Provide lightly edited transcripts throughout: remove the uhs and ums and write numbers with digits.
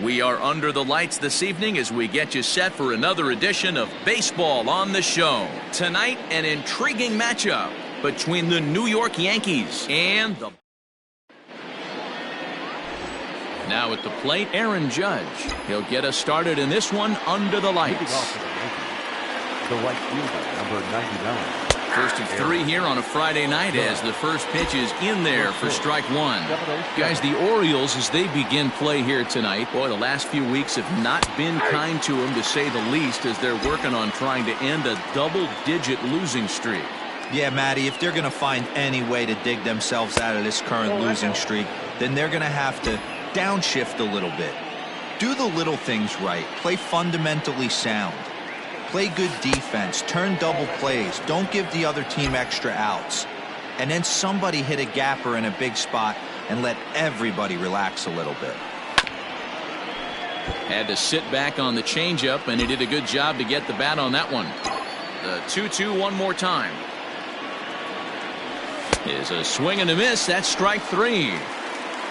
We are under the lights this evening as we get you set for another edition of Baseball on the Show. Tonight, an intriguing matchup between the New York Yankees and the... Now at the plate, Aaron Judge. He'll get us started in this one under the lights. The right fielder, number 99. First of three here on a Friday night as the first pitch is in there for strike one. Guys, the Orioles, as they begin play here tonight, boy, the last few weeks have not been kind to them, to say the least, as they're working on trying to end a double-digit losing streak. Yeah, Matty, if they're going to find any way to dig themselves out of this current losing streak, then they're going to have to downshift a little bit. Do the little things right. Play fundamentally sound. Play good defense, turn double plays, don't give the other team extra outs. And then somebody hit a gapper in a big spot and let everybody relax a little bit. Had to sit back on the changeup, and he did a good job to get the bat on that one. The 2-2 one more time. Is a swing and a miss. That's strike three.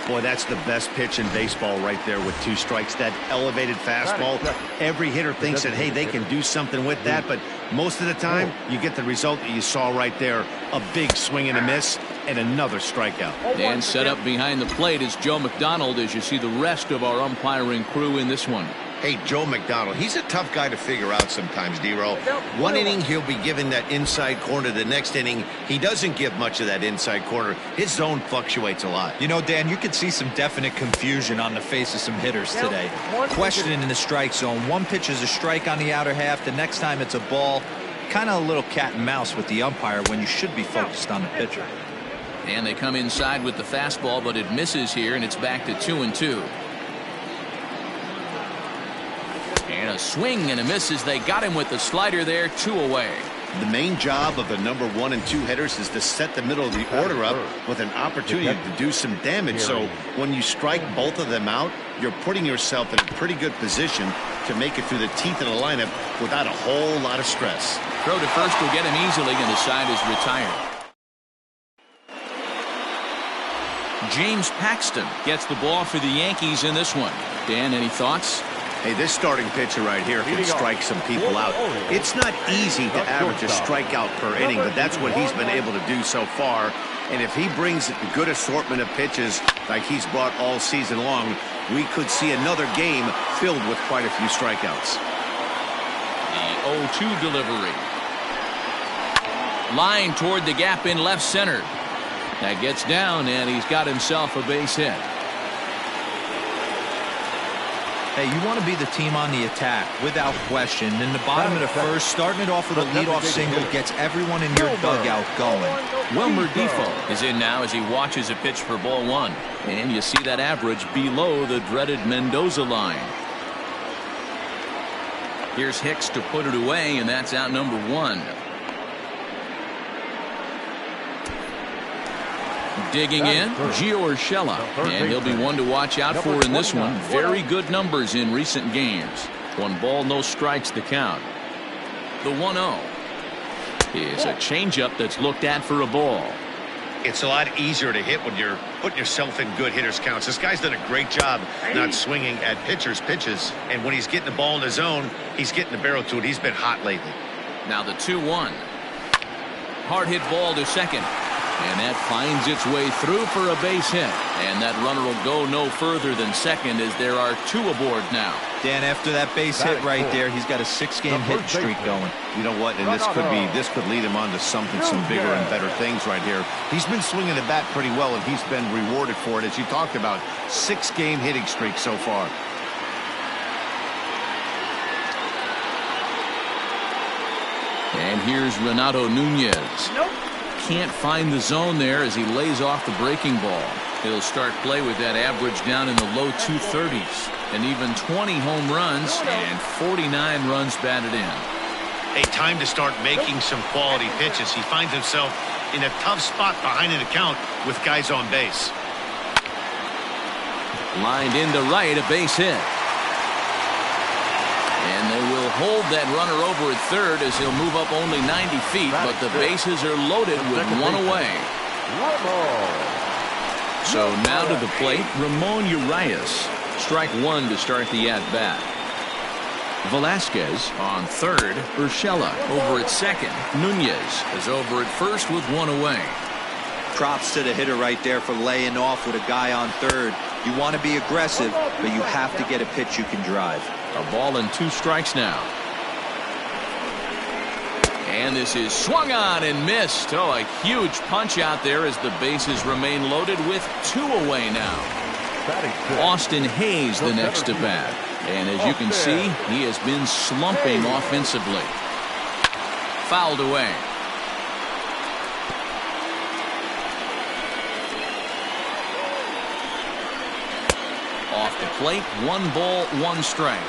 Boy, that's the best pitch in baseball right there with two strikes. That elevated fastball. Every hitter thinks that, hey, they can do something with that, but most of the time you get the result that you saw right there. A big swing and a miss and another strikeout. And set up behind the plate is Joe McDonald as you see the rest of our umpiring crew in this one. Hey, Joe McDonald, he's a tough guy to figure out sometimes, D-Roll. One inning, he'll be giving that inside corner. The next inning, he doesn't give much of that inside corner. His zone fluctuates a lot. You know, Dan, you could see some definite confusion on the face of some hitters today. Questioning in the strike zone. One pitch is a strike on the outer half. The next time it's a ball. Kind of a little cat and mouse with the umpire when you should be focused on the pitcher. And they come inside with the fastball, but it misses here, and it's back to 2-2. And a swing and a miss as they got him with the slider there, 2 away. The main job of the number 1 and 2 hitters is to set the middle of the order up with an opportunity to do some damage. So when you strike both of them out, you're putting yourself in a pretty good position to make it through the teeth of the lineup without a whole lot of stress. Throw to first will get him easily, and the side is retired. James Paxton gets the ball for the Yankees in this one. Dan, any thoughts? Hey, this starting pitcher right here can strike some people out. It's not easy to average a strikeout per inning, but that's what he's been able to do so far. And if he brings a good assortment of pitches like he's brought all season long, we could see another game filled with quite a few strikeouts. The 0-2 delivery. Line toward the gap in left center. That gets down, and he's got himself a base hit. Hey, you want to be the team on the attack, without question. In the bottom of the first, starting it off with a leadoff single gets everyone in your dugout going. Wilmer Defoe is in now as he watches a pitch for ball one. And you see that average below the dreaded Mendoza line. Here's Hicks to put it away, and that's out number 1. Digging in, Gio Urshela, and he'll be one to watch out for in this one. Very good numbers in recent games. 1 ball, no strikes to count. The 1-0 is a changeup that's looked at for a ball. It's a lot easier to hit when you're putting yourself in good hitters' counts. This guy's done a great job not swinging at pitchers' pitches, and when he's getting the ball in the zone, he's getting the barrel to it. He's been hot lately. Now the 2-1. Hard hit ball to second. And that finds its way through for a base hit. And that runner will go no further than second as there are 2 aboard now. Dan, after that base hit right there, he's got a 6-game hit streak going. You know what? And this could lead him on to some bigger and better things right here. He's been swinging the bat pretty well, and he's been rewarded for it, as you talked about. 6-game hitting streak so far. And here's Renato Nunez. Can't find the zone there as he lays off the breaking ball. He'll start play with that average down in the low 230s. And even 20 home runs and 49 runs batted in. A time to start making some quality pitches. He finds himself in a tough spot behind an account with guys on base. Lined into right, a base hit. And they will hold that runner over at third as he'll move up only 90 feet, but the bases are loaded with 1 away. So now to the plate, Ramon Urias. Strike one to start the at-bat. Velasquez on third. Urshela over at second. Nunez is over at first with one away. Props to the hitter right there for laying off with a guy on third. You want to be aggressive, but you have to get a pitch you can drive. A ball and 2 strikes now. And this is swung on and missed. Oh, a huge punch out there as the bases remain loaded with 2 away now. Austin Hayes the next to bat. And as you can see, he has been slumping offensively. Fouled away. Off the plate, 1 ball, 1 strike.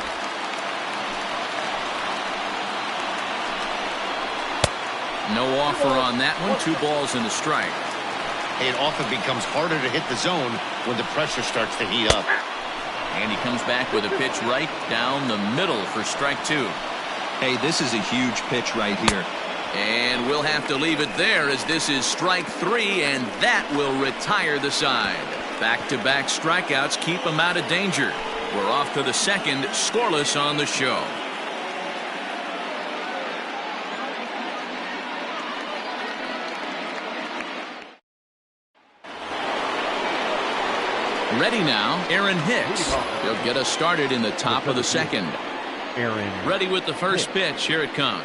No offer on that one. 2 balls and a strike. It often becomes harder to hit the zone when the pressure starts to heat up. And he comes back with a pitch right down the middle for strike 2. Hey, this is a huge pitch right here. And we'll have to leave it there as this is strike 3, and that will retire the side. Back-to-back strikeouts keep him out of danger. We're off to the second, scoreless on the show. Ready now, Aaron Hicks. He'll get us started in the top of the second. Ready with the first pitch. Here it comes.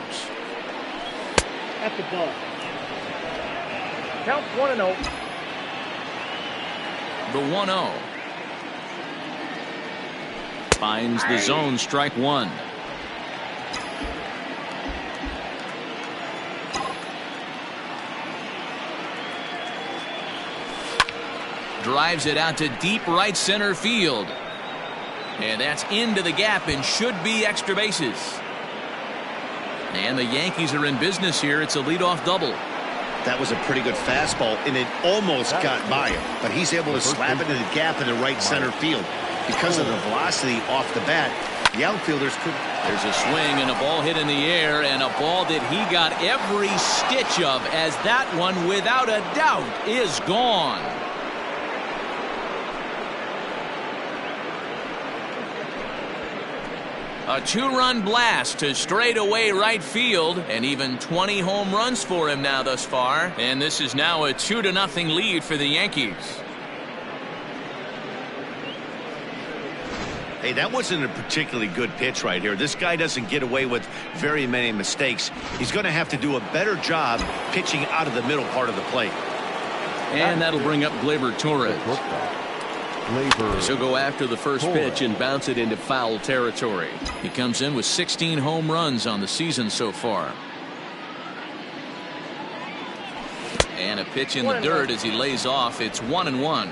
At the ball. Count 1-0. The 1-0. Finds the zone, strike 1. Drives it out to deep right center field. And that's into the gap and should be extra bases. And the Yankees are in business here. It's a leadoff double. That was a pretty good fastball, and it almost got by him. But he's able to slap it in the gap in the right center field. Because of the velocity off the bat, the outfielders could. There's a swing and a ball hit in the air, and a ball that he got every stitch of, as that one, without a doubt, is gone. A 2-run blast to straightaway right field, and even 20 home runs for him now thus far. And this is now a 2-0 lead for the Yankees. Hey, that wasn't a particularly good pitch right here. This guy doesn't get away with very many mistakes. He's going to have to do a better job pitching out of the middle part of the plate. And that'll bring up Gleyber Torres. He'll go after the first pitch and bounce it into foul territory. He comes in with 16 home runs on the season so far. And a pitch in the dirt as he lays off. It's 1-1.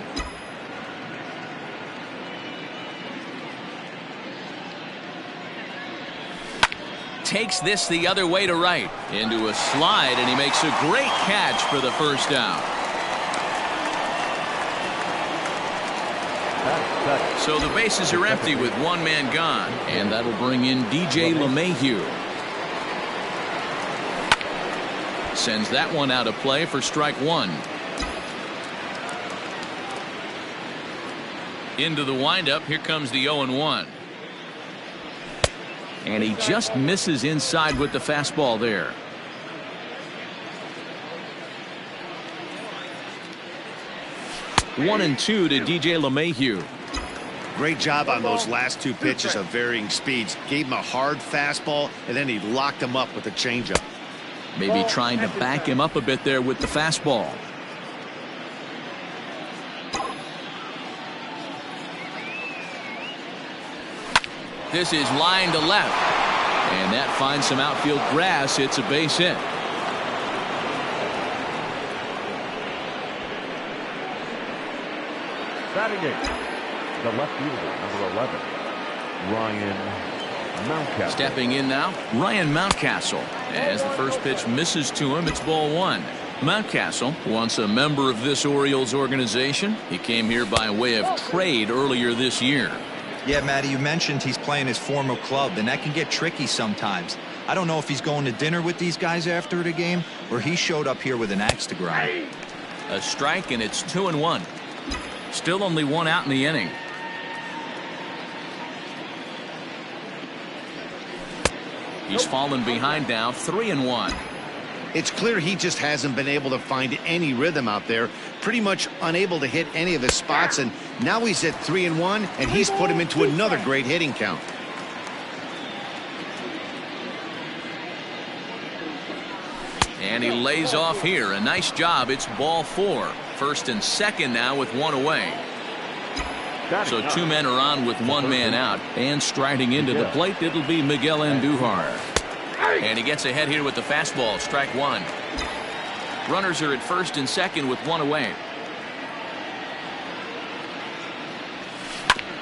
Takes this the other way to right. Into a slide, and he makes a great catch for the first down. So the bases are empty with 1 man gone, and that'll bring in DJ LeMahieu. Sends that one out of play for strike 1. Into the windup. Here comes the 0-1. And he just misses inside with the fastball there. One and 2 to DJ LeMahieu. Great job on those last 2 pitches of varying speeds. Gave him a hard fastball, and then he locked him up with a changeup. Maybe trying to back him up a bit there with the fastball. This is line to left. And that finds some outfield grass. It's a base hit. Batting eighth, the left fielder, number 11, Ryan Mountcastle. Stepping in now, Ryan Mountcastle. As the first pitch misses to him, it's ball 1. Mountcastle, once a member of this Orioles organization. He came here by way of trade earlier this year. Yeah, Matty, you mentioned he's playing his former club, and that can get tricky sometimes. I don't know if he's going to dinner with these guys after the game, or he showed up here with an axe to grind. A strike, and it's 2-1. Still only 1 out in the inning. He's fallen behind now, 3-1. It's clear he just hasn't been able to find any rhythm out there. Pretty much unable to hit any of his spots, and now he's at 3-1, and he's put him into another great hitting count. And he lays off here. A nice job. It's ball 4. First and second now with one away. So 2 men are on with 1 man out. And striding into the plate, it'll be Miguel Andujar. And he gets ahead here with the fastball. Strike 1. Runners are at first and second with 1 away.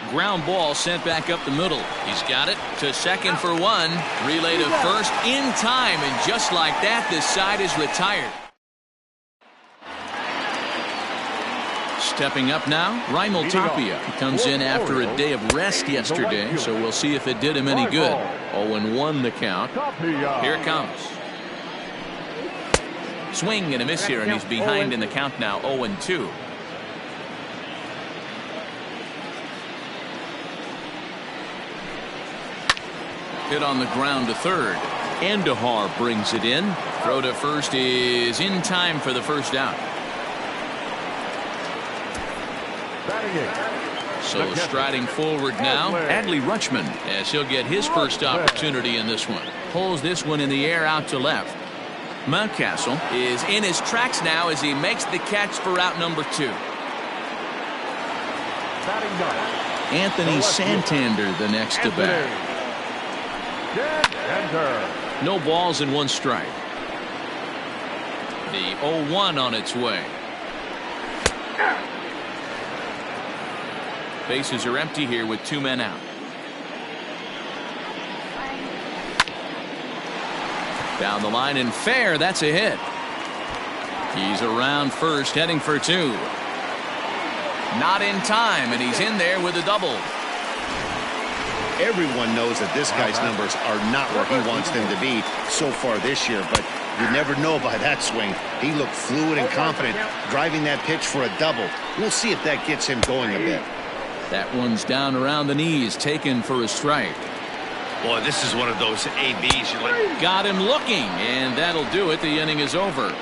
Ground ball sent back up the middle. He's got it to second for 1. Relay to first in time, and just like that, this side is retired. Stepping up now, Raimel Tapia. He comes in after a day of rest yesterday, so we'll see if it did him any good. 0-1 the count. Here it comes. Swing and a miss here, and he's behind in the count now, 0-2. Hit on the ground to third. Andujar brings it in. Throw to first is in time for the first out. So striding forward now, Adley Rutschman, as he'll get his first opportunity in this one. Pulls this one in the air out to left. Mountcastle is in his tracks now as he makes the catch for out number 2. Anthony Santander the next to bat. No balls and 1 strike. The 0-1 on its way. Bases are empty here with 2 men out. Down the line and fair. That's a hit. He's around first, heading for 2. Not in time, and he's in there with a double. Everyone knows that this guy's numbers are not where he wants them to be so far this year, but you never know by that swing. He looked fluid and confident, driving that pitch for a double. We'll see if that gets him going a bit. That one's down around the knees, taken for a strike. Boy, this is one of those ABs. You're like, got him looking, and that'll do it. The inning is over.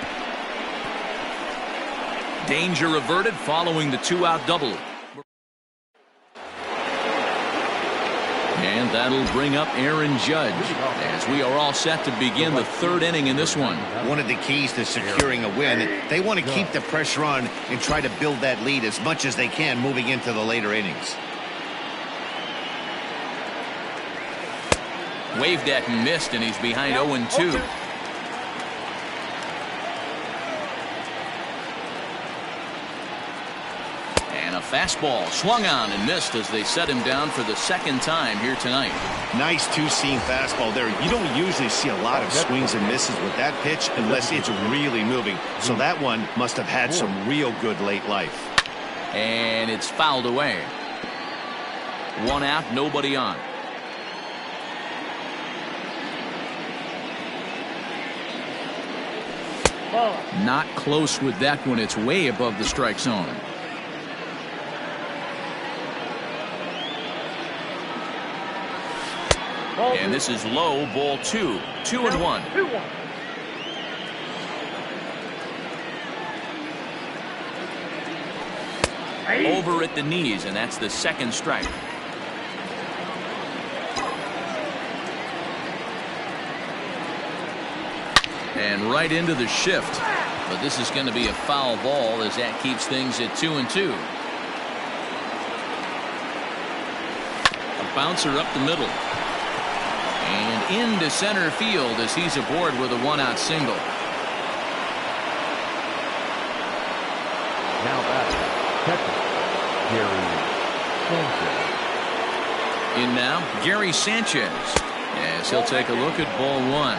Danger averted following the 2-out double. And that'll bring up Aaron Judge as we are all set to begin the 3rd inning in this one. One of the keys to securing a win, they want to keep the pressure on and try to build that lead as much as they can moving into the later innings. Waved at and missed, and he's behind 0-2. And a fastball swung on and missed as they set him down for the 2nd time here tonight. Nice 2-seam fastball there. You don't usually see a lot of swings and misses with that pitch unless it's really moving. So that one must have had some real good late life. And it's fouled away. 1 out, nobody on. Not close with that one. It's way above the strike zone. And this is low, ball 2. 2-1. Over at the knees, and that's the 2nd strike. And right into the shift. But this is going to be a foul ball as that keeps things at 2-2. A bouncer up the middle. And into center field as he's aboard with a 1-out single. Now back, catcher, Gary Sanchez. In now, Gary Sanchez. As he'll take a look at ball 1.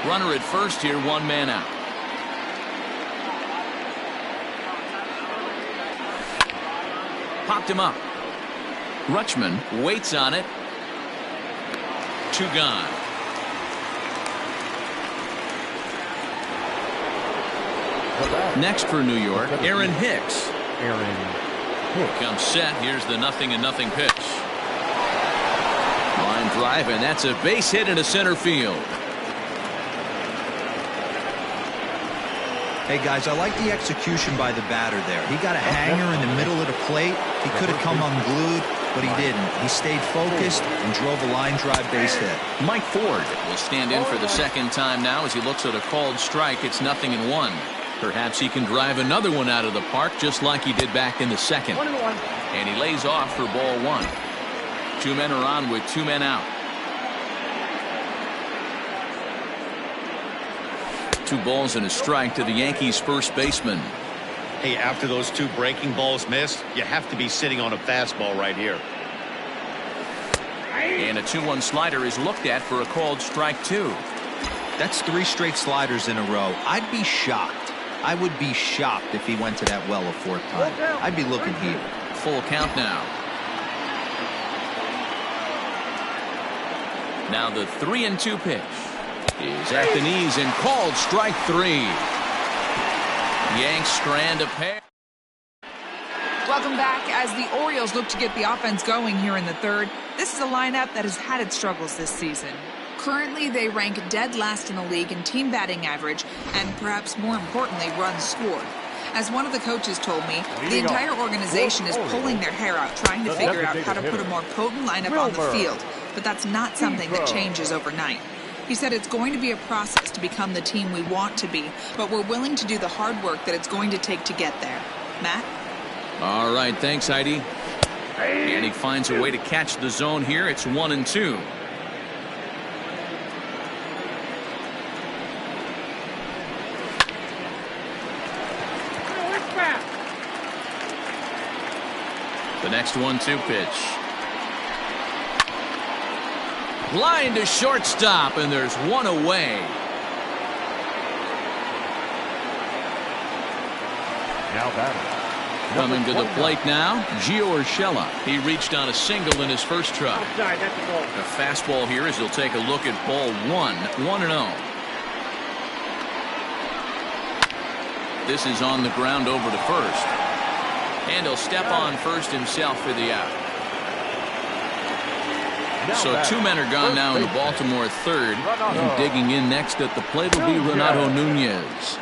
Runner at first here, 1 man out. Popped him up. Rutschman waits on it. 2 gone. Next for New York, Aaron Hicks. Comes set. Here's the 0-0 pitch. Line drive drive, and that's a base hit into center field. Hey, guys, I like the execution by the batter there. He got a hanger in the middle of the plate. He could have come unglued, but he didn't. He stayed focused and drove a line drive base hit. Mike Ford will stand in for the second time now as he looks at a called strike. It's 0-1. Perhaps he can drive another one out of the park just like he did back in the second. 1-1. And he lays off for ball one. 2 men are on with 2 men out. 2 balls and a strike to the Yankees first baseman. Hey, after those 2 breaking balls missed, you have to be sitting on a fastball right here. And a 2-1 slider is looked at for a called strike 2. That's 3 straight sliders in a row. I'd be shocked. I would be shocked if he went to that well a 4th time. I'd be looking here. Full count now. Now the 3-2 pitch is at the knees and called strike 3. Yanks strand a pair. Welcome back. As the Orioles look to get the offense going here in the 3rd, this is a lineup that has had its struggles this season. Currently, they rank dead last in the league in team batting average and, perhaps more importantly, runs scored. As one of the coaches told me, the entire organization is pulling their hair out trying to figure out how to put a more potent lineup on the field, but that's not something that changes overnight. He said it's going to be a process to become the team we want to be, but we're willing to do the hard work that it's going to take to get there. Matt? All right, thanks, Heidi. And he finds a way to catch the zone here. It's 1-2. The next 1-2 pitch. Line to shortstop, and there's one away. Now batting. Coming to the plate now, Gio Urshela. He reached on a single in his first try. Outside, that's a ball. A fastball here as he'll take a look at ball 1, 1-0. This is on the ground over to first. And he'll step on first himself for the out. So 2 men are gone now in the Baltimore 3rd. And digging in next at the plate will be Renato Nunez.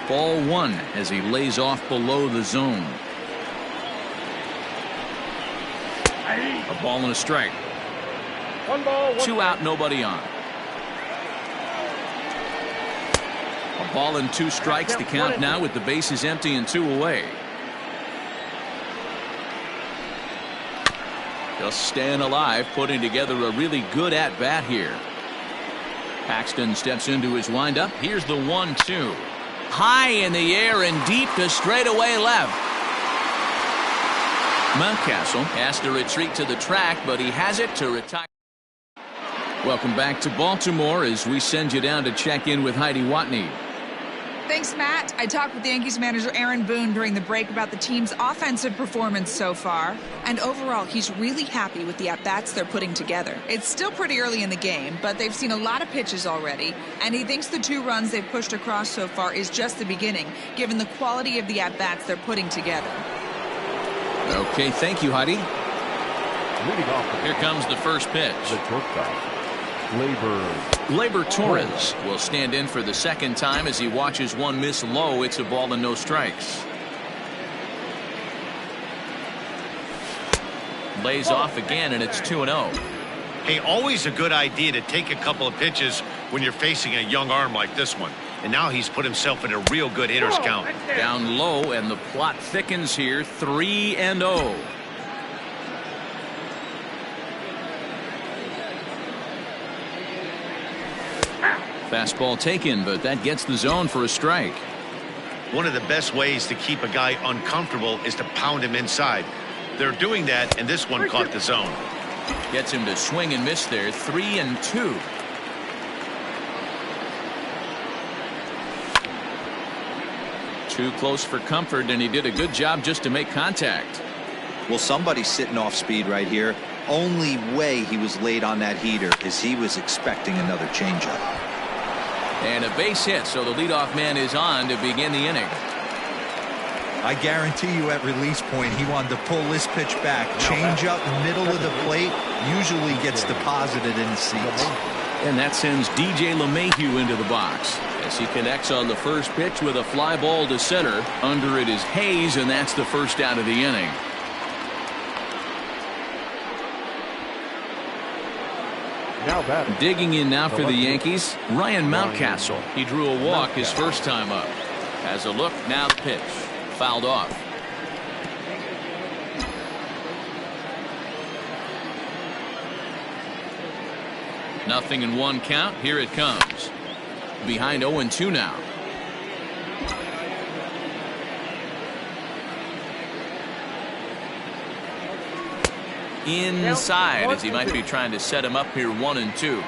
Ball 1 as he lays off below the zone. A ball and a strike. 1 ball, 2 out, nobody on. A ball and 2 strikes to count now with the bases empty and 2 away. Just staying alive, putting together a really good at-bat here. Paxton steps into his windup. Here's the 1-2. High in the air and deep to straightaway left. Mountcastle has to retreat to the track, but he has it to retire. Welcome back to Baltimore as we send you down to check in with Heidi Watney. Thanks, Matt. I talked with the Yankees manager Aaron Boone during the break about the team's offensive performance so far. And overall, he's really happy with the at-bats they're putting together. It's still pretty early in the game, but they've seen a lot of pitches already. And he thinks the 2 runs they've pushed across so far is just the beginning, given the quality of the at-bats they're putting together. Okay, thank you, Heidi. Leading off. Here comes the first pitch. The shortstop. Gleyber Torres will stand in for the second time as he watches one miss low. It's a ball and no strikes. Lays off again, and it's 2-0. Hey, always a good idea to take a couple of pitches when you're facing a young arm like this one. And now he's put himself in a real good hitter's count. Down low, and the plot thickens here. 3-0. Fastball taken, but that gets the zone for a strike. One of the best ways to keep a guy uncomfortable is to pound him inside. They're doing that, and this one caught the zone. Gets him to swing and miss there. 3-2. Too close for comfort, and he did a good job just to make contact. Well, somebody's sitting off speed right here. Only way he was late on that heater is he was expecting another changeup. And a base hit, so the leadoff man is on to begin the inning. I guarantee you at release point he wanted to pull this pitch back. Change up middle of the plate usually gets deposited in the seats. And that sends DJ LeMahieu into the box as he connects on the first pitch with a fly ball to center. Under it is Hayes, and that's the first out of the inning. Digging in now for the Yankees, Ryan Mountcastle. He drew a walk his first time up. Has a look, now the pitch. Fouled off. Nothing in one count. Here it comes. Behind 0-2 now. Inside as he might be trying to set him up here 1-2.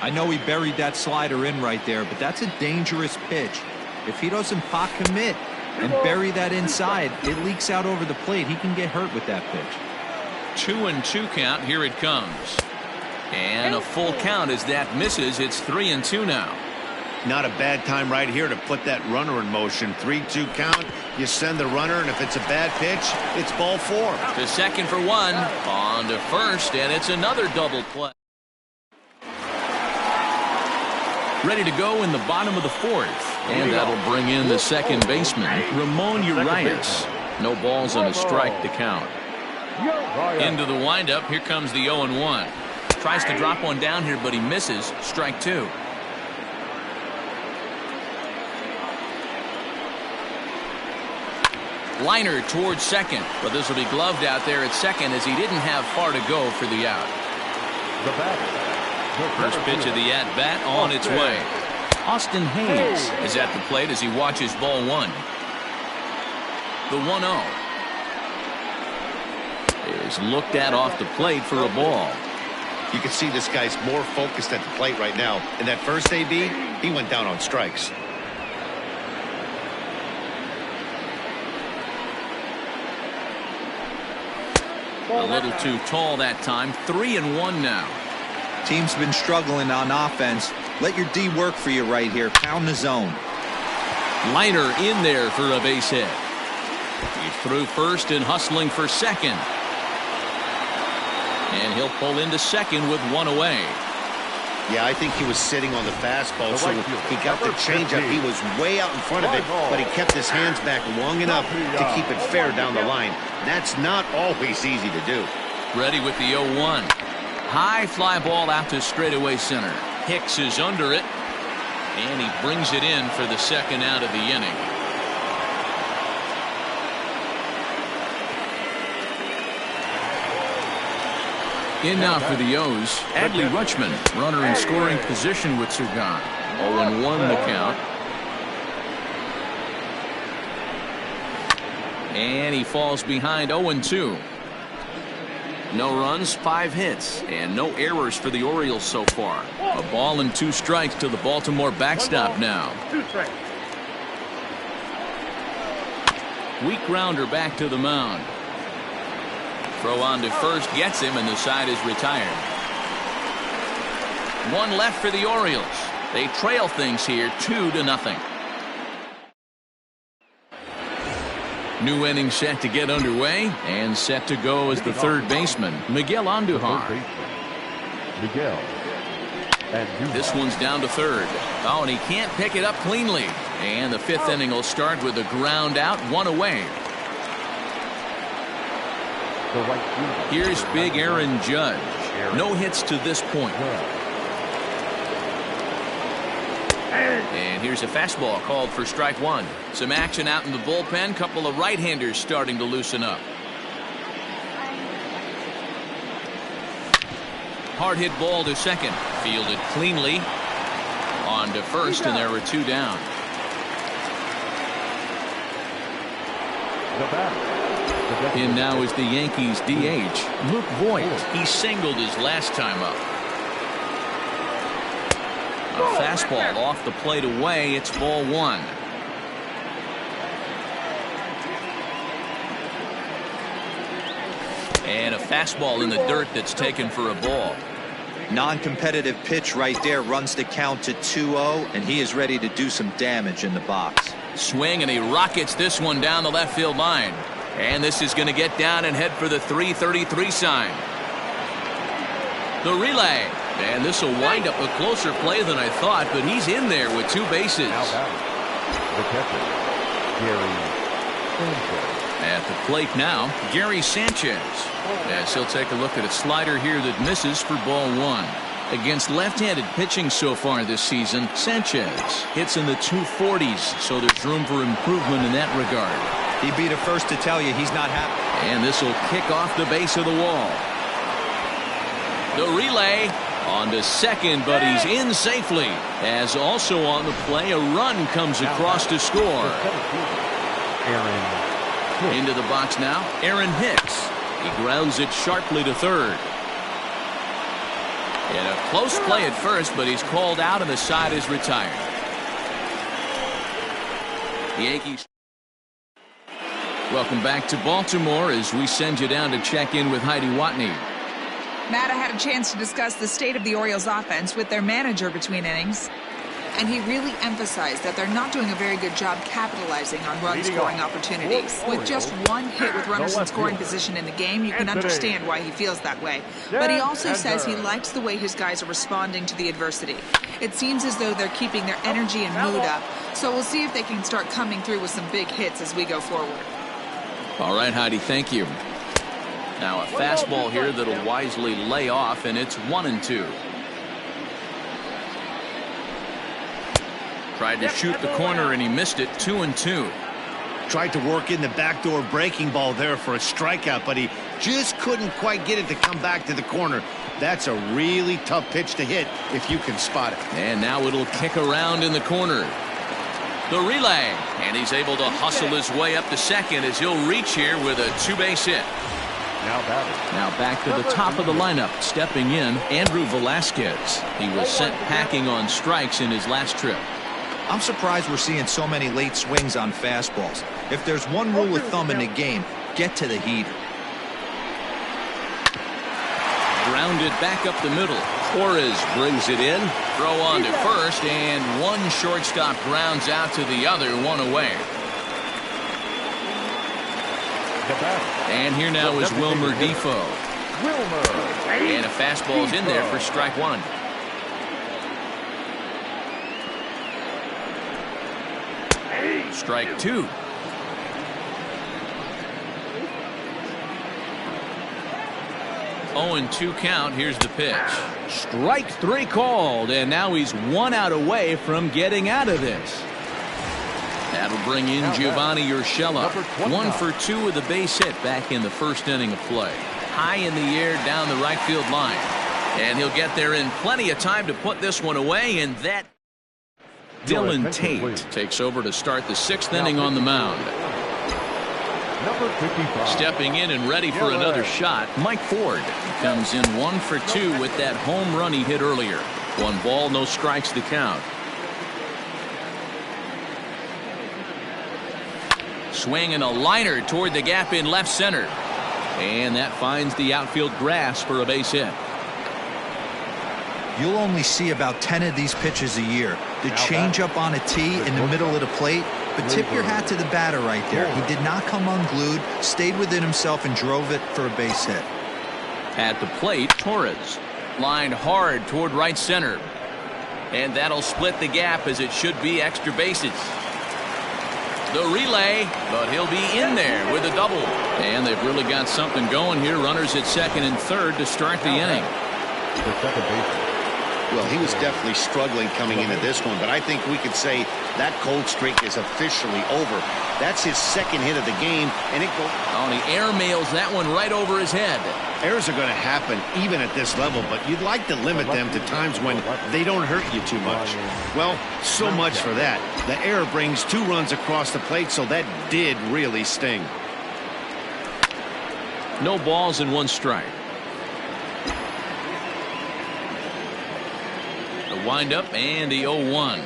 I know he buried that slider in right there, but that's a dangerous pitch. If he doesn't pot commit and bury that inside, it leaks out over the plate. He can get hurt with that pitch. 2-2 count. Here it comes. And a full count as that misses. It's 3-2 now. Not a bad time right here to put that runner in motion. 3-2 count. You send the runner, and if it's a bad pitch, it's ball 4. To second for 1. On to first, and it's another double play. Ready to go in the bottom of the 4th. And that'll bring in the second baseman, Ramon Urias. No balls and a strike to count. Into the windup. Here comes the 0-1. Tries to drop one down here, but he misses. Strike 2. Liner towards second, but this will be gloved out there at second as he didn't have far to go for the out. First pitch of the at-bat on its way. Austin Hayes is at the plate as he watches ball 1. The 1-0 is looked at off the plate for a ball. You can see this guy's more focused at the plate right now. In that first AB, he went down on strikes. A little too tall that time. 3-1 now. Team's been struggling on offense. Let your D work for you right here. Pound the zone. Liner in there for a base hit. He's through first and hustling for second. And he'll pull into second with 1 away. Yeah, I think he was sitting on the fastball, so he got the changeup. He was way out in front of it, but he kept his hands back long enough to keep it fair down the line. That's not always easy to do. Ready with the 0-1. High fly ball out to straightaway center. Hicks is under it, and he brings it in for the second out of the inning. In now for the O's, Adley Rutschman, runner in scoring position with Sugan. 0-1 the count. And he falls behind 0-2. No runs, 5 hits, and no errors for the Orioles so far. A ball and 2 strikes to the Baltimore backstop now. 2 strikes. Weak grounder back to the mound. Throw on to first, gets him, and the side is retired. 1 left for the Orioles. They trail things here 2-0. New inning set to get underway, and set to go as the third baseman, Miguel Andujar. This one's down to third. Oh, and he can't pick it up cleanly. And the 5th inning will start with a ground out, 1 away. Here's big Aaron Judge. No hits to this point. And here's a fastball called for strike 1. Some action out in the bullpen. Couple of right-handers starting to loosen up. Hard hit ball to second. Fielded cleanly. On to first, and there were 2 down. In now is the Yankees DH, Luke Voigt. He singled his last time up. A fastball off the plate away. It's ball 1. And a fastball in the dirt that's taken for a ball. Non-competitive pitch right there runs the count to 2-0, and he is ready to do some damage in the box. Swing, and he rockets this one down the left field line. And this is going to get down and head for the 333 sign. The relay. And this will wind up a closer play than I thought, but he's in there with 2 bases. The catcher, Gary Sanchez. At the plate now, Gary Sanchez. As he'll take a look at a slider here that misses for ball 1. Against left-handed pitching so far this season, Sanchez hits in the 240s, so there's room for improvement in that regard. He'd be the first to tell you he's not happy. And this will kick off the base of the wall. The relay on to second, but he's in safely. As also on the play, a run comes across to score. Into the box now, Aaron Hicks. He grounds it sharply to third. And a close play at first, but he's called out and the side is retired. The Yankees. Welcome back to Baltimore as we send you down to check in with Heidi Watney. Matt, I had a chance to discuss the state of the Orioles offense with their manager between innings, and he really emphasized that they're not doing a very good job capitalizing on run-scoring opportunities. With just 1 hit with runners in scoring position in the game, you can understand why he feels that way. But he also says he likes the way his guys are responding to the adversity. It seems as though they're keeping their energy and mood up, so we'll see if they can start coming through with some big hits as we go forward. All right, Heidi, thank you. Now a fastball here that'll wisely lay off, and it's 1-2. Tried to shoot the corner, and he missed it. 2-2. Tried to work in the backdoor breaking ball there for a strikeout, but he just couldn't quite get it to come back to the corner. That's a really tough pitch to hit if you can spot it. And now it'll kick around in the corner. The relay, and he's able to hustle his way up to second as he'll reach here with a 2-base hit. Now back to the top of the lineup, stepping in, Andrew Velasquez. He was sent packing on strikes in his last trip. I'm surprised we're seeing so many late swings on fastballs. If there's one rule of thumb in the game, get to the heater. Grounded back up the middle. Torres brings it in. Throw on to first, and one shortstop grounds out to the other, 1 away. And here now is Wilmer Defoe. And a fastball's in there for strike 1. Strike 2. Oh, and 2 count. Here's the pitch. Strike 3 called, and now he's 1 out away from getting out of this. That'll bring in Giovanni Urshela. 1 for 2 with a base hit back in the first inning of play. High in the air down the right field line. And he'll get there in plenty of time to put this one away, and that Dylan Tate takes over to start the 6th inning on the mound. Stepping in and ready for another shot, Mike Ford comes in 1 for 2 with that home run he hit earlier. 1 ball, no strikes to count. Swing and a liner toward the gap in left center. And that finds the outfield grass for a base hit. You'll only see about 10 of these pitches a year. The changeup on a tee in the middle of the plate, but tip your hat to the batter right there. He did not come unglued, stayed within himself, and drove it for a base hit. At the plate, Torres lined hard toward right center. And that'll split the gap as it should be extra bases. The relay, but he'll be in there with a double. And they've really got something going here. Runners at second and third to start the inning. Well, he was definitely struggling coming into this one, but I think we could say that cold streak is officially over. That's his 2nd hit of the game, and it goes. Oh, and he airmails that one right over his head. Errors are going to happen even at this level, but you'd like to limit them to times when they don't hurt you too much. Well, so much for that. The error brings 2 runs across the plate, so that did really sting. No balls and 1 strike. The windup and the 0-1.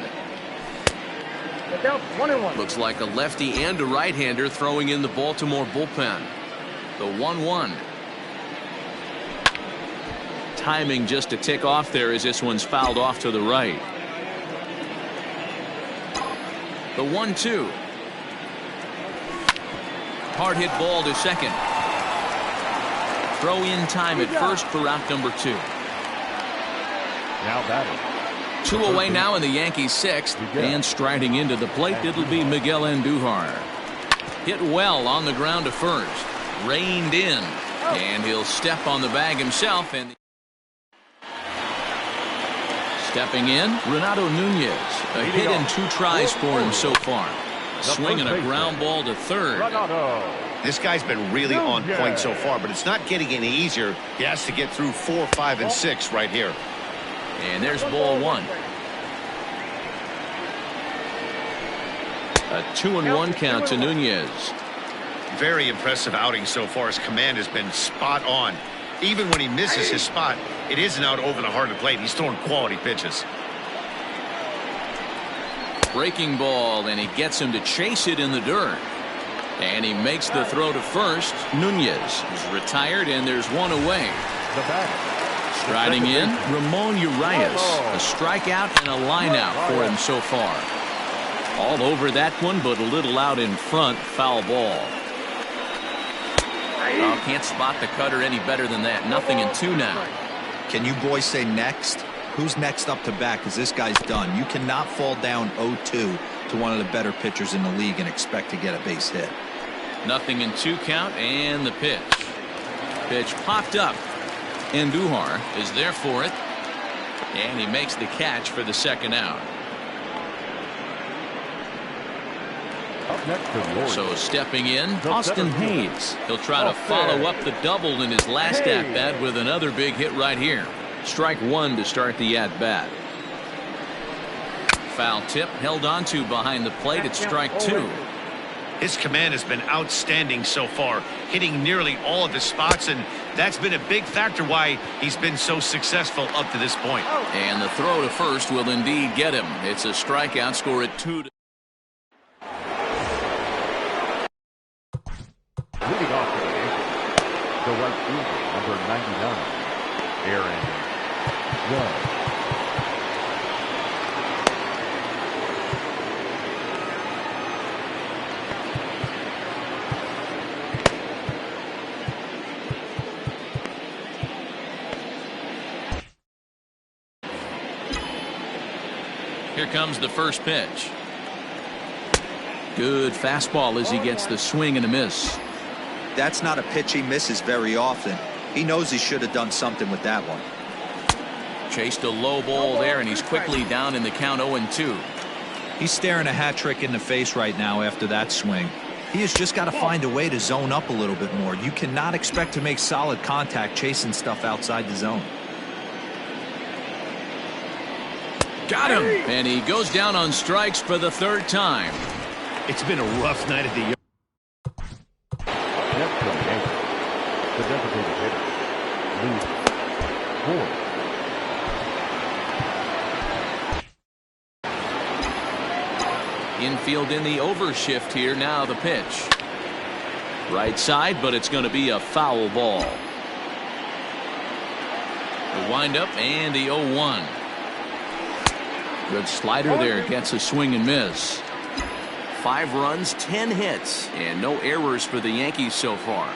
Looks like a lefty and a right-hander throwing in the Baltimore bullpen. The 1-1. Timing just to tick off there as this one's fouled off to the right. The 1-2. Hard hit ball to second. Throw in time at first for out number 2. Now batting. 2 away now in the Yankees' 6th. And striding into the plate, it'll be Miguel Andujar. Hit well on the ground to first. Reined in. And he'll step on the bag himself. And stepping in, Renato Nunez. A hit and 2 tries for him so far. Swinging a ground ball to third. This guy's been really on point so far, but it's not getting any easier. He has to get through 4, 5, and 6 right here. And there's ball 1. A 2-1 count to Nunez. Very impressive outing so far. His command has been spot on. Even when he misses his spot, it isn't out over the heart of the plate. He's throwing quality pitches. Breaking ball, and he gets him to chase it in the dirt. And he makes the throw to first. Nunez is retired, and there's 1 away. The batter. Striding in, Ramon Urias. A strikeout and a line out for him so far. All over that one, but a little out in front. Foul ball. Oh, can't spot the cutter any better than that. 0-2 now. Can you boys say next? Who's next up to bat? Because this guy's done. You cannot fall down 0-2 to one of the better pitchers in the league and expect to get a base hit. 0-2 count, and the pitch. Pitch popped up. Andujar is there for it. And he makes the catch for the second out. Up next to the Orioles. So stepping in, Austin Hayes. He'll try to follow up the double in his last at-bat with another big hit right here. Strike 1 to start the at-bat. Foul tip held onto behind the plate at strike 2. His command has been outstanding so far, hitting nearly all of his spots, and that's been a big factor why he's been so successful up to this point. And the throw to first will indeed get him. It's a strikeout, score at 2. Leading off for the Yankees, the right fielder, number 99, Aaron Judge. Here comes the first pitch. Good fastball as he gets the swing and a miss. That's not a pitch he misses very often. He knows he should have done something with that one. Chased a low ball there, and he's quickly down in the count 0-2. He's staring a hat trick in the face right now after that swing. He has just got to find a way to zone up a little bit more. You cannot expect to make solid contact chasing stuff outside the zone. Got him! And he goes down on strikes for the 3rd time. It's been a rough night at the yard. Next to the Yankees, the designated hitter, Luis Ford. Infield in the overshift here. Now the pitch. Right side, but it's going to be a foul ball. The windup and the 0-1. Good slider there. Gets a swing and miss. 5 runs, 10 hits, and no errors for the Yankees so far.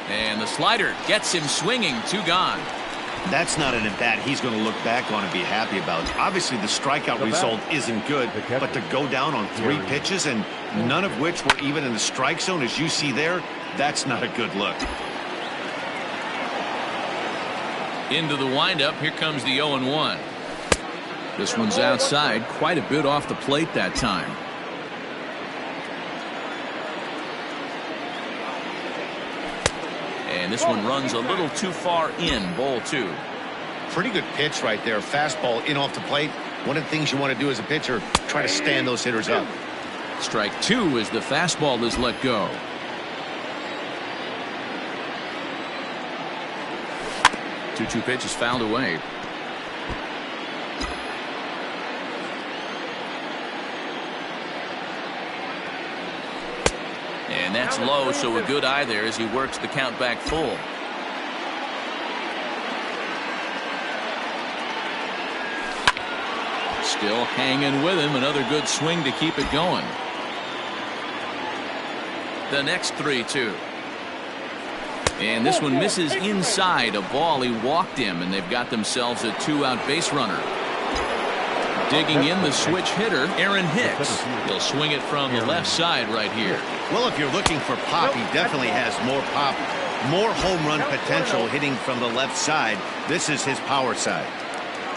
And the slider gets him swinging. 2 gone. That's not an at-bat he's going to look back on and be happy about. Obviously, the strikeout result isn't good, but to go down on 3 pitches and none of which were even in the strike zone, as you see there, that's not a good look. Into the windup. Here comes the 0-1. This one's outside, quite a bit off the plate that time. And this one runs a little too far in. Ball 2. Pretty good pitch right there. Fastball in off the plate. One of the things you want to do as a pitcher, try to stand those hitters up. Strike 2 as the fastball is let go. Two pitches fouled away. And that's low, so a good eye there as he works the count back full. Still hanging with him. Another good swing to keep it going. The next 3-2. And this one misses inside. A ball. He walked him, and they've got themselves a 2-out base runner. Digging in the switch hitter, Aaron Hicks. He'll swing it from the left side right here. Well, if you're looking for pop, he definitely has more pop, more home run potential hitting from the left side. This is his power side.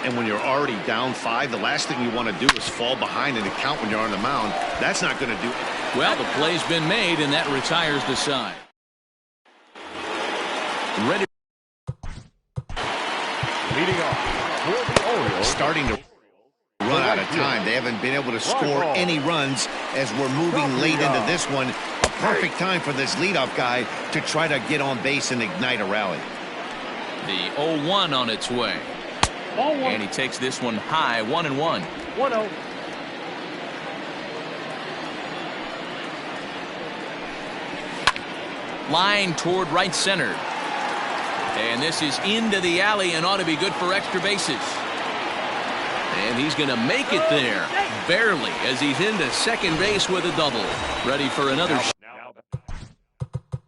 And when you're already down 5, the last thing you want to do is fall behind in the count when you're on the mound. That's not going to do it. Well, the play's been made, and that retires the side. Ready. Leading off for the Orioles. Starting to run out of time. They haven't been able to score any runs as we're moving late into this one. A perfect time for this leadoff guy to try to get on base and ignite a rally. The 0-1 on its way. And he takes this one high, 1-1. 1-0. Line toward right center. And this is into the alley and ought to be good for extra bases. And he's going to make it there, barely, as he's into second base with a double. Ready for another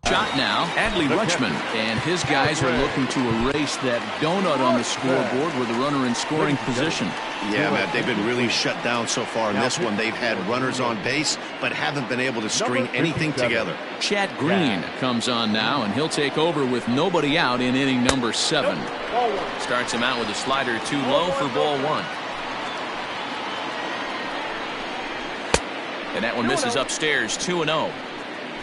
shot now. Adley Rutschman and his guys are looking to erase that donut on the scoreboard with the runner in scoring position. Yeah, Matt, they've been really shut down so far in this one. They've had runners on base, but haven't been able to string anything together. Chad Green comes on now, and he'll take over with nobody out in inning number 7. Starts him out with a slider too low for ball 1. And that one misses upstairs, 2-0.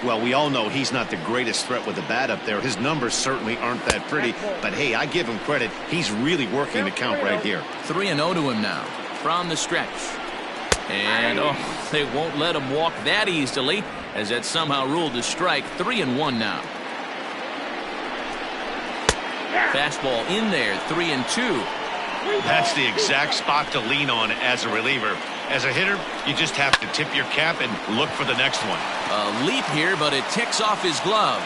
Well, we all know he's not the greatest threat with the bat up there. His numbers certainly aren't that pretty, but hey, I give him credit. He's really working the count right here. 3-0 to him now from the stretch. And they won't let him walk that easily, as that somehow ruled a strike. 3-1 now. Fastball in there, 3-2. That's the exact spot to lean on as a reliever. As a hitter, you just have to tip your cap and look for the next one. A leap here, but it ticks off his glove.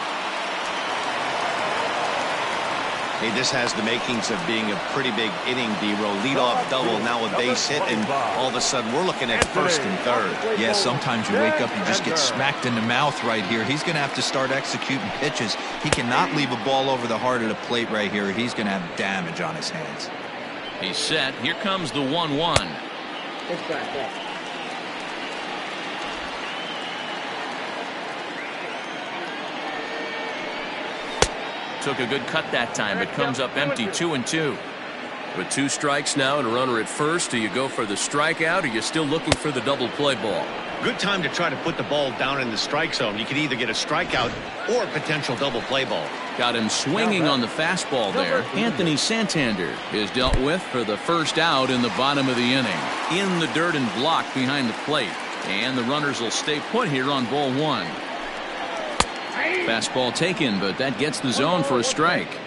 Hey, this has the makings of being a pretty big inning, D-Row. Leadoff double, now a base hit, and all of a sudden we're looking at first and third. Yeah, sometimes you wake up, you just get smacked in the mouth right here. He's going to have to start executing pitches. He cannot leave a ball over the heart of the plate right here. He's going to have damage on his hands. He's set. Here comes the 1-1. It's back up. Took a good cut that time, but comes up empty, 2-2. With 2 strikes now and a runner at first, do you go for the strikeout or are you still looking for the double play ball? Good time to try to put the ball down in the strike zone. You can either get a strikeout or a potential double play ball. Got him swinging on the fastball there. Anthony Santander is dealt with for the first out in the bottom of the inning. In the dirt and blocked behind the plate. And the runners will stay put here on ball 1. Fastball taken, but that gets the zone for a strike.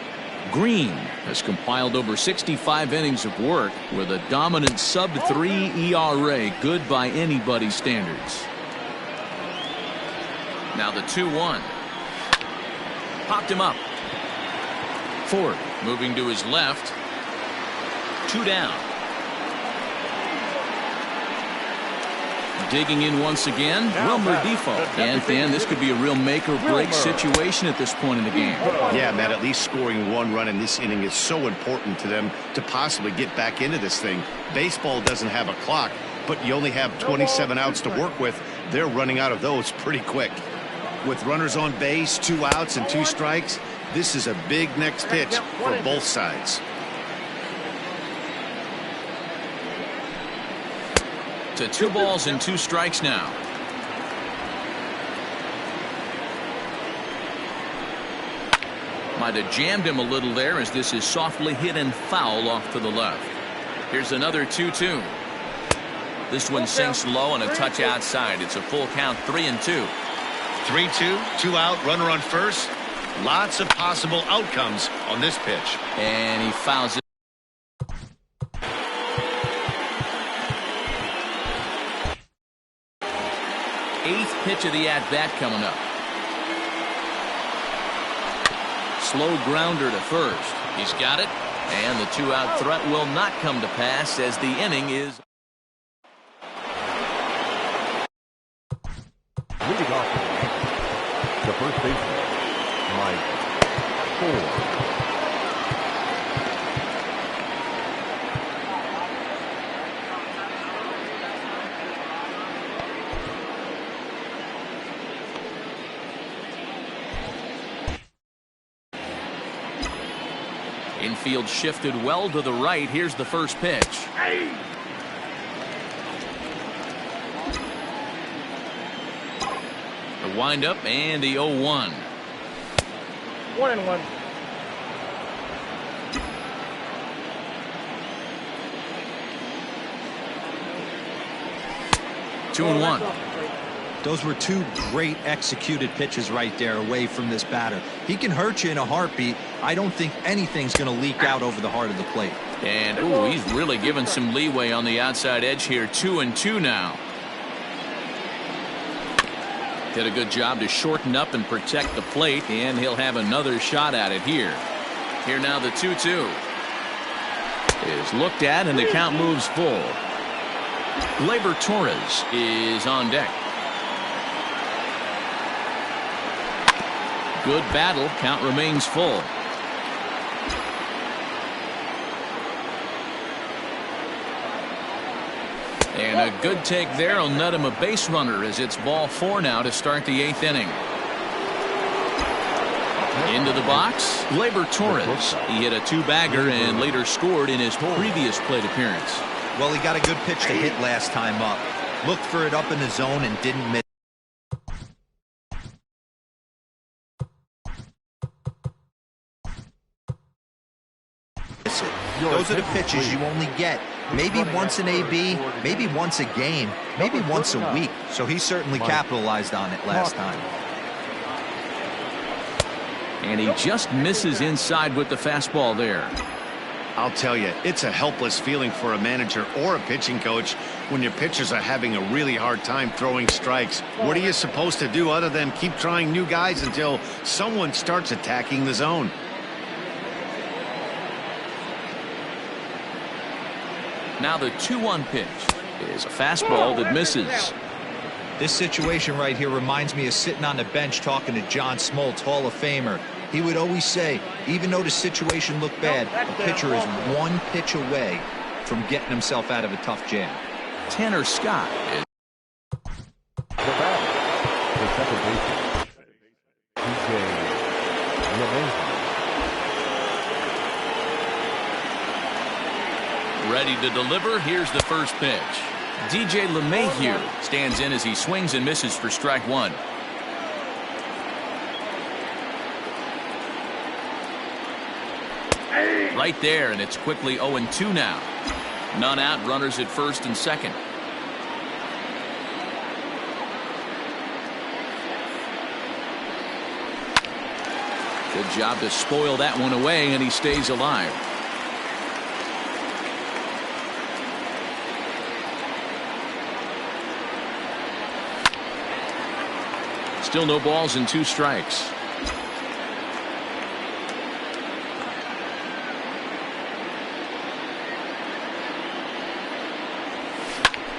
Green has compiled over 65 innings of work with a dominant sub-3 ERA, good by anybody's standards. Now the 2-1. Popped him up. Ford moving to his left. 2 down. Digging in once again, Wilmer Defoe. And Dan, this could be a real make-or-break situation at this point in the game. Yeah, Matt, at least scoring 1 run in this inning is so important to them to possibly get back into this thing. Baseball doesn't have a clock, but you only have 27 outs to work with. They're running out of those pretty quick. With runners on base, 2 outs and 2 strikes, this is a big next pitch for both sides. To 2 balls and 2 strikes now. Might have jammed him a little there as this is softly hit and foul off to the left. Here's another 2-2. This one sinks low and a touch outside. It's a full count, 3-2. 3-2, 2 out, runner on first. Lots of possible outcomes on this pitch. And he fouls it. Eighth pitch of the at-bat coming up. Slow grounder to first. He's got it. And the 2-out threat will not come to pass as the inning is Leading off with the Yankees, the first baseman, Mike Ford. Infield shifted well to the right. Here's the first pitch. The windup and the 0-1. 1-1. Two and one. Those were two great executed pitches right there away from this batter. He can hurt you in a heartbeat. I don't think anything's going to leak out over the heart of the plate. And, ooh, he's really given some leeway on the outside edge here. 2-2 now. Did a good job to shorten up and protect the plate, and he'll have another shot at it here. Here now the 2-2 is looked at, and the count moves full. Gleyber Torres is on deck. Good battle. Count remains full. And a good take there will net him a base runner as it's ball 4 now to start the 8th inning. Into the box, Gleyber Torres. He hit a 2-bagger and later scored in his previous plate appearance. Well, he got a good pitch to hit last time up. Looked for it up in the zone and didn't miss. Those are the pitches you only get maybe once an AB, maybe once a game, maybe once a week. So he certainly capitalized on it last time. And he just misses inside with the fastball there. I'll tell you, it's a helpless feeling for a manager or a pitching coach when your pitchers are having a really hard time throwing strikes. What are you supposed to do other than keep trying new guys until someone starts attacking the zone? Now the 2-1 pitch is a fastball that misses. This situation right here reminds me of sitting on the bench talking to John Smoltz, Hall of Famer. He would always say, even though the situation looked bad, a pitcher is one pitch away from getting himself out of a tough jam. Tanner Scott is The batter, the second baseman, DJ LeMahieu. ready to deliver. Here's the first pitch. DJ LeMahieu stands in as he swings and misses for strike one. Right there, and it's quickly 0-2 now. None out, runners at first and second. Good job to spoil that one away, and he stays alive. Still no balls and 2 strikes.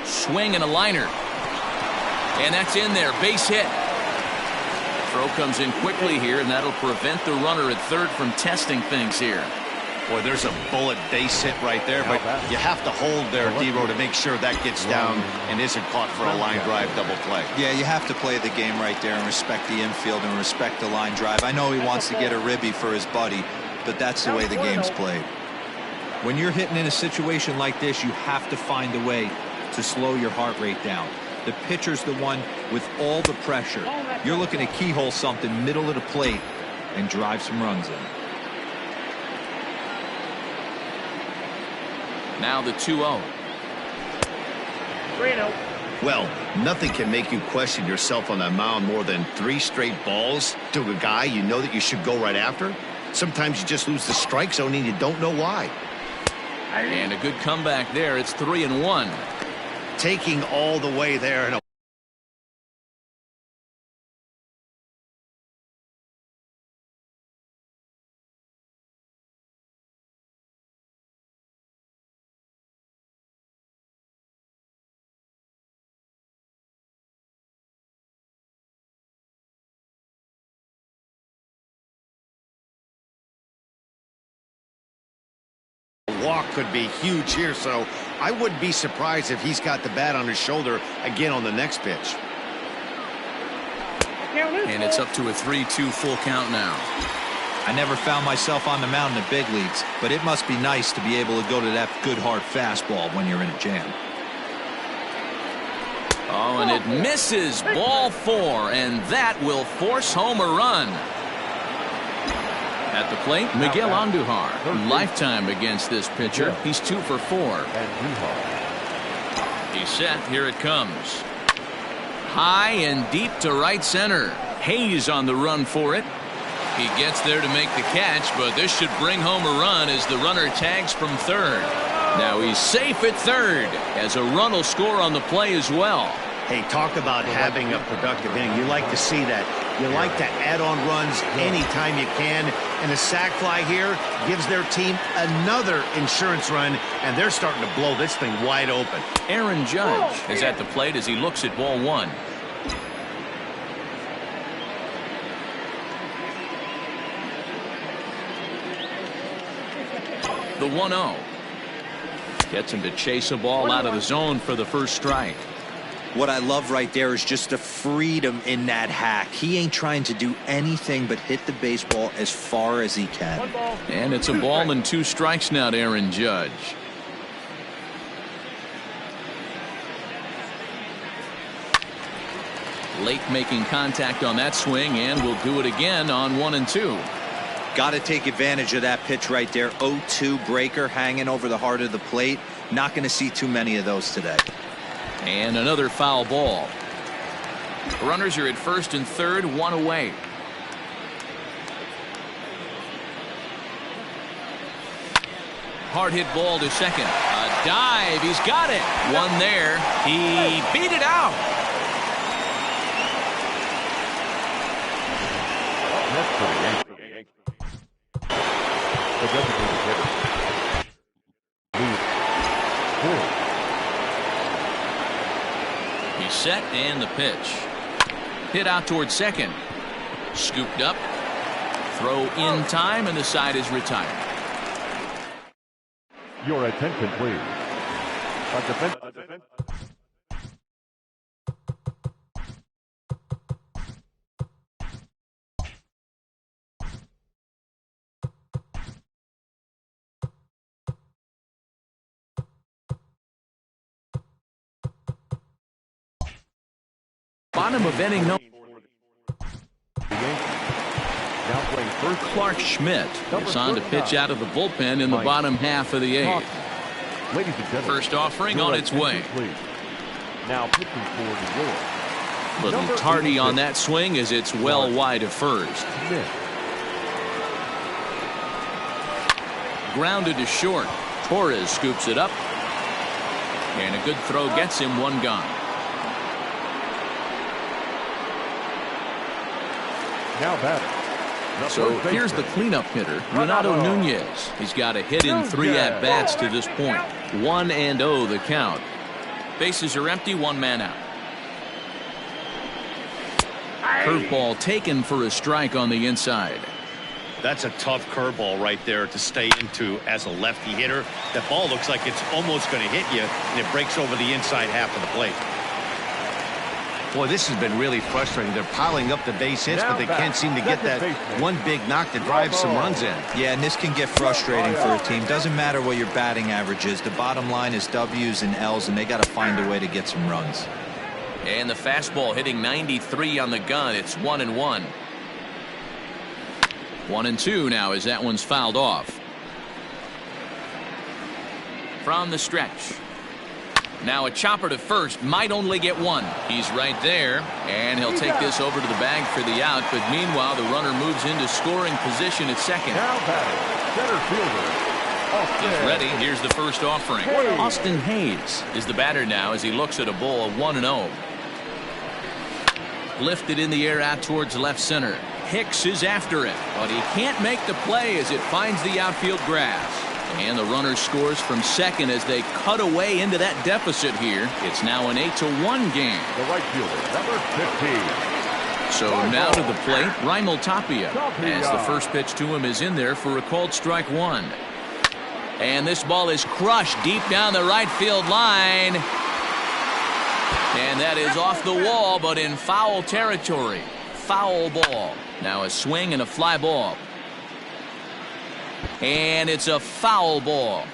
Swing and a liner. And that's in there. Base hit. Throw comes in quickly here, and that'll prevent the runner at third from testing things here. Boy, there's a bullet base hit right there, but you have to hold there, D-Row, to make sure that gets down and isn't caught for a line drive double play. Yeah, you have to play the game right there and respect the infield and respect the line drive. I know he wants to get a ribby for his buddy, but that's the way the game's played. When you're hitting in a situation like this, you have to find a way to slow your heart rate down. The pitcher's the one with all the pressure. You're looking to keyhole something middle of the plate and drive some runs in. Now the 2-0. Well, nothing can make you question yourself on that mound more than 3 straight balls to a guy you know that you should go right after. Sometimes you just lose the strike zone and you don't know why. And a good comeback there. It's 3-1. Taking all the way there and walk could be huge here, so I wouldn't be surprised if he's got the bat on his shoulder again on the next pitch. And it's up to a 3-2 full count now. I never found myself on the mound in the big leagues, but it must be nice to be able to go to that good hard fastball when you're in a jam. Oh, and it misses. Ball 4, and that will force home a run. At the plate, Miguel Andujar, lifetime against this pitcher. He's 2 for 4. He's set. Here it comes. High and deep to right center. Hayes on the run for it. He gets there to make the catch, but this should bring home a run as the runner tags from third. Now he's safe at third as a run will score on the play as well. Hey, talk about having a productive inning. You like to see that. You like to add on runs anytime you can. And a sac fly here gives their team another insurance run, and they're starting to blow this thing wide open. Aaron Judge is at the plate as he looks at ball 1. The 1-0. Gets him to chase a ball out of the zone for the first strike. What I love right there is just the freedom in that hack. He ain't trying to do anything but hit the baseball as far as he can. And it's a ball and 2 strikes now to Aaron Judge. Late making contact on that swing, and will do it again on 1 and 2. Got to take advantage of that pitch right there. 0-2 breaker hanging over the heart of the plate. Not going to see too many of those today. And another foul ball. Runners are at first and third, 1 away. Hard hit ball to second. A dive. He's got it. 1 there. He beat it out. That's for the Yankees. The designated hitter. Lead 4. He's set, and the pitch. Hit out towards second. Scooped up. Throw in time, and the side is retired. Your attention, please. Bottom of inning no. Clark Schmidt is on to pitch out of the bullpen in the bottom half of the 8th. Ladies and gentlemen, first offering on its way. Please. Now pitching for New York. Little tardy on that swing as it's well wide of first. Grounded to short. Torres scoops it up. And a good throw gets him 1 gone. Now batting. So here's the cleanup hitter, Renato Nunez. He's got a hit in 3 at-bats to this point. 1-0 the count. Bases are empty, 1 man out. Curveball taken for a strike on the inside. That's a tough curveball right there to stay into as a lefty hitter. That ball looks like it's almost going to hit you, and it breaks over the inside half of the plate. Boy, this has been really frustrating. They're piling up the base hits, but they can't seem to get that one big knock to drive some runs in. Yeah, and this can get frustrating for a team. Doesn't matter what your batting average is. The bottom line is W's and L's, and they got to find a way to get some runs. And the fastball hitting 93 on the gun. It's 1-1. 1-2 now as that one's fouled off. From the stretch. Now a chopper to first, might only get 1. He's right there, and he'll take this over to the bag for the out, but meanwhile the runner moves into scoring position at second. Now batting, center fielder. He's ready. Here's the first offering. Austin Hayes is the batter now as he looks at a ball of 1-0. Lifted in the air out towards left center. Hicks is after it, but he can't make the play as it finds the outfield grass. And the runner scores from second as they cut away into that deficit here. It's now an 8-1 game. The right fielder, number 15. So now to the plate, Raimel Tapia, as the first pitch to him is in there for a called strike 1. And this ball is crushed deep down the right field line. And that is off the wall, but in foul territory. Foul ball. Now a swing and a fly ball. And it's a foul ball.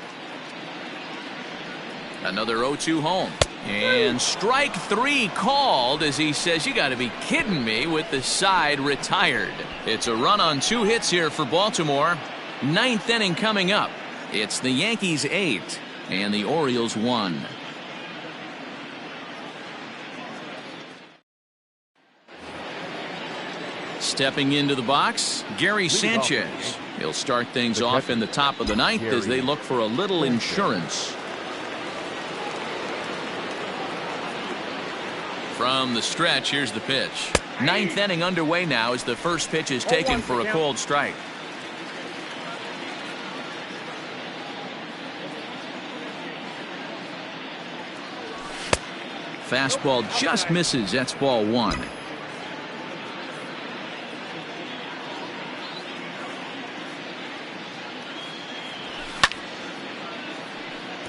Another 0-2 home. And strike 3 called as he says, you got to be kidding me, with the side retired. It's a run on 2 hits here for Baltimore. 9th inning coming up. It's the Yankees 8 and the Orioles 1. Stepping into the box, Gary Sanchez. He'll start things off in the top of the 9th as they look for a little insurance. From the stretch, here's the pitch. 9th inning underway now as the first pitch is taken for a cold strike. Fastball just misses. That's ball 1.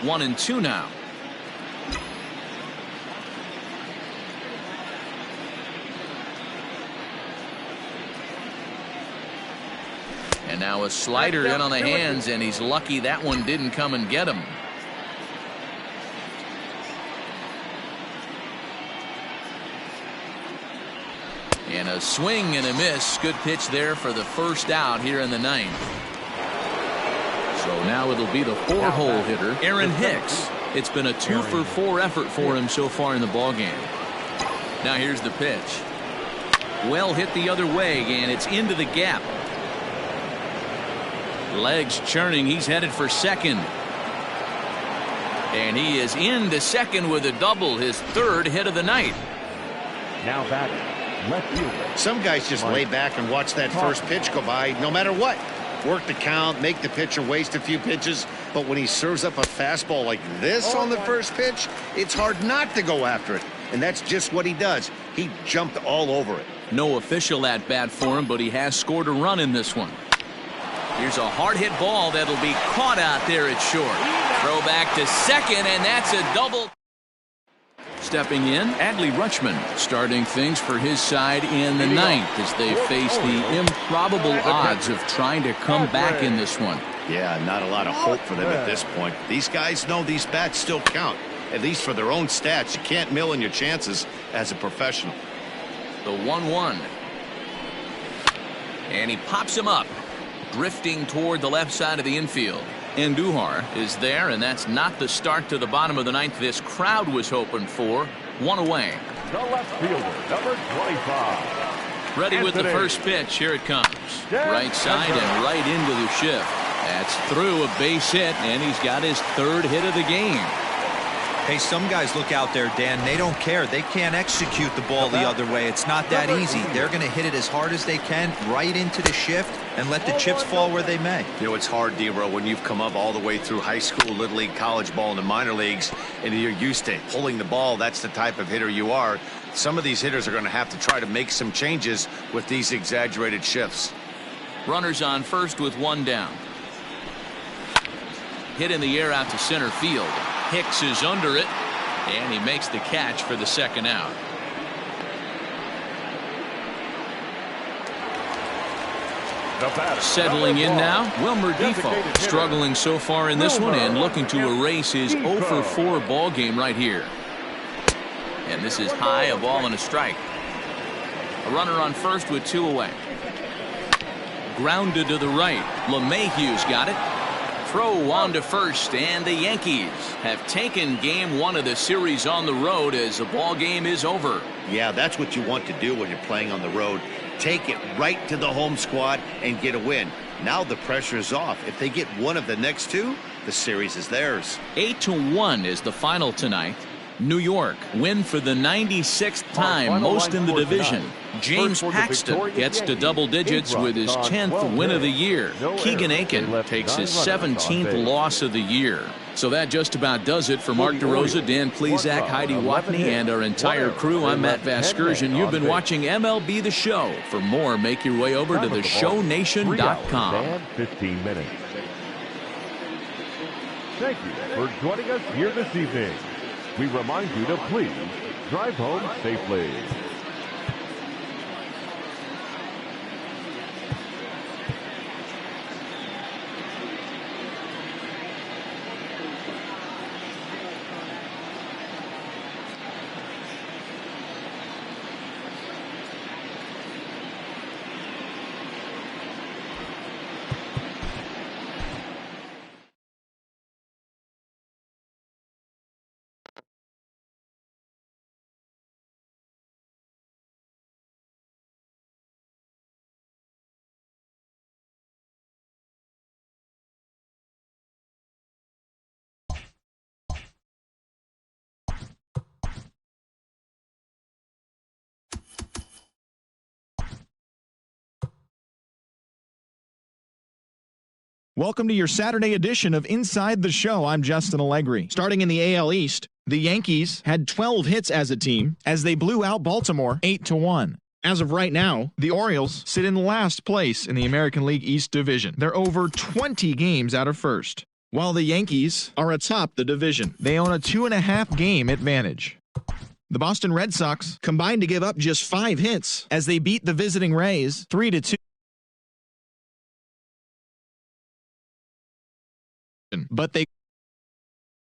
1-2 now. And now a slider in on the hands, and he's lucky that one didn't come and get him. And a swing and a miss. Good pitch there for the first out here in the 9th. So now it'll be the 4-hole hitter, Aaron Hicks. It's been a 2-for-4 effort for him so far in the ballgame. Now here's the pitch. Well hit the other way, and it's into the gap. Legs churning. He's headed for second. And he is into second with a double, his 3rd hit of the night. Now batting, left fielder. Some guys just lay back and watch that first pitch go by no matter what. Work the count, make the pitcher waste a few pitches, but when he serves up a fastball like this on the first pitch, it's hard not to go after it. And that's just what he does. He jumped all over it. No official at bat for him, but he has scored a run in this one. Here's a hard hit ball that'll be caught out there at short. Throw back to second, and that's a double. Stepping in, Adley Rutschman starting things for his side in the 9th as they face the improbable odds of trying to come back in this one. Yeah, not a lot of hope for them at this point. These guys know these bats still count, at least for their own stats. You can't mill in your chances as a professional. The 1-1. And he pops him up, drifting toward the left side of the infield. Andujar is there, and that's not the start to the bottom of the 9th this crowd was hoping for. 1 away. The left fielder, number 25. Ready with the first pitch. Here it comes. Right side and right into the shift. That's through, a base hit, and he's got his 3rd hit of the game. Hey, some guys look out there, Dan, they don't care. They can't execute the ball the other way. It's not that easy. They're going to hit it as hard as they can right into the shift and let the chips fall where they may. You know, it's hard, D-Row, when you've come up all the way through high school, little league, college ball, and the minor leagues, and you're used to pulling the ball. That's the type of hitter you are. Some of these hitters are going to have to try to make some changes with these exaggerated shifts. Runners on first with 1 down. Hit in the air out to center field. Hicks is under it, and he makes the catch for the 2nd out. Settling in now, Wilmer Defoe, struggling so far in this one and looking to erase his 0-for-4 ball game right here. And this is high, a ball and a strike. A runner on first with 2 away. Grounded to the right. LeMahieu's got it. Throw on to first, and the Yankees have taken game 1 of the series on the road as the ball game is over. Yeah, that's what you want to do when you're playing on the road. Take it right to the home squad and get a win. Now the pressure is off. If they get one of the next 2, the series is theirs. 8-1 is the final tonight. New York win for the 96th time, most in the division. James Paxton gets to double digits with his 10th win of the year. Keegan Aiken takes his 17th loss of the year. So that just about does it for Mark DeRosa, Dan Plesac, Heidi Watney, and our entire crew. I'm Matt Vasgersian. You've been watching MLB The Show. For more, make your way over to theshownation.com. 15 minutes. Thank you for joining us here this evening. We remind you to please drive home safely. Welcome to your Saturday edition of Inside the Show. I'm Justin Allegri. Starting in the AL East, the Yankees had 12 hits as a team as they blew out Baltimore 8-1. As of right now, the Orioles sit in last place in the American League East Division. They're over 20 games out of first, while the Yankees are atop the division. They own a 2.5 game advantage. The Boston Red Sox combined to give up just 5 hits as they beat the visiting Rays 3-2. But they